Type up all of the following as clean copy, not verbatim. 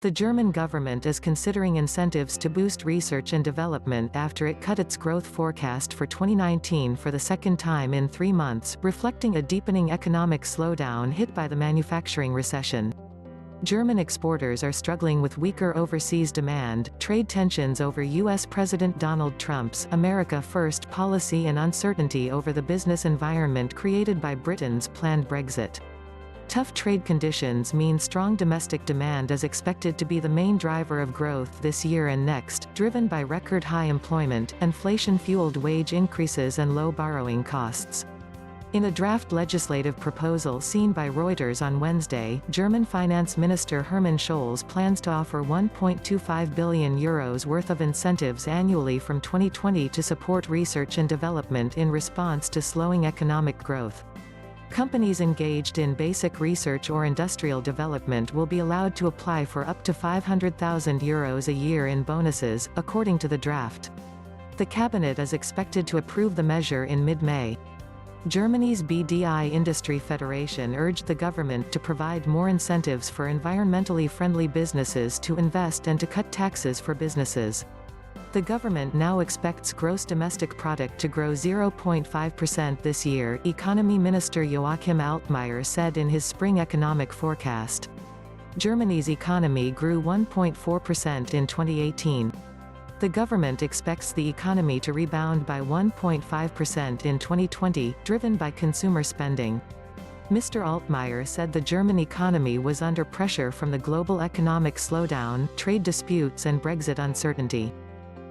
The German government is considering incentives to boost research and development after it cut its growth forecast for 2019 for the second time in 3 months, reflecting a deepening economic slowdown hit by the manufacturing recession. German exporters are struggling with weaker overseas demand, trade tensions over U.S. President Donald Trump's "America First" policy and uncertainty over the business environment created by Britain's planned Brexit. Tough trade conditions mean strong domestic demand is expected to be the main driver of growth this year and next, driven by record-high employment, inflation-fueled wage increases and low borrowing costs. In a draft legislative proposal seen by Reuters on Wednesday, German Finance Minister Hermann Scholz plans to offer €1.25 billion worth of incentives annually from 2020 to support research and development in response to slowing economic growth. Companies engaged in basic research or industrial development will be allowed to apply for up to €500,000 a year in bonuses, according to the draft. The cabinet is expected to approve the measure in mid-May. Germany's BDI Industry Federation urged the government to provide more incentives for environmentally friendly businesses to invest and to cut taxes for businesses. The government now expects gross domestic product to grow 0.5% this year, Economy Minister Joachim Altmaier said in his spring economic forecast. Germany's economy grew 1.4% in 2018. The government expects the economy to rebound by 1.5% in 2020, driven by consumer spending. Mr. Altmaier said the German economy was under pressure from the global economic slowdown, trade disputes and Brexit uncertainty.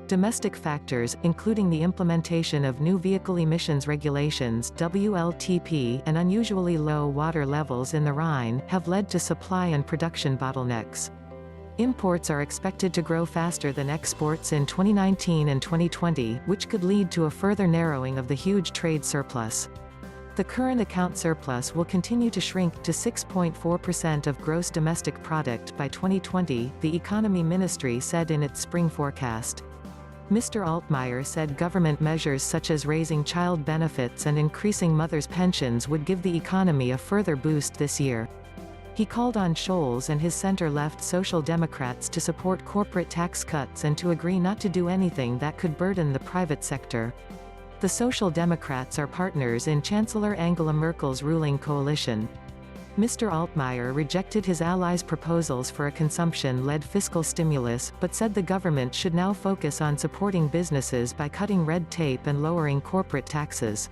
Domestic factors, including the implementation of new vehicle emissions regulations (WLTP) and unusually low water levels in the Rhine, have led to supply and production bottlenecks. Imports are expected to grow faster than exports in 2019 and 2020, which could lead to a further narrowing of the huge trade surplus. The current account surplus will continue to shrink to 6.4% of gross domestic product by 2020, the Economy Ministry said in its spring forecast. Mr. Altmaier said government measures such as raising child benefits and increasing mothers' pensions would give the economy a further boost this year. He called on Scholz and his center-left Social Democrats to support corporate tax cuts and to agree not to do anything that could burden the private sector. The Social Democrats are partners in Chancellor Angela Merkel's ruling coalition. Mr. Altmaier rejected his allies' proposals for a consumption-led fiscal stimulus, but said the government should now focus on supporting businesses by cutting red tape and lowering corporate taxes.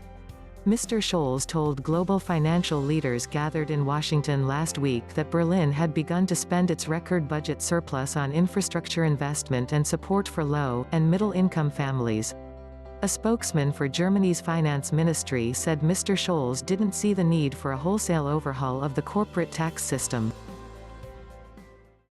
Mr. Scholz told global financial leaders gathered in Washington last week that Berlin had begun to spend its record budget surplus on infrastructure investment and support for low- and middle-income families. A spokesman for Germany's finance ministry said Mr. Scholz didn't see the need for a wholesale overhaul of the corporate tax system.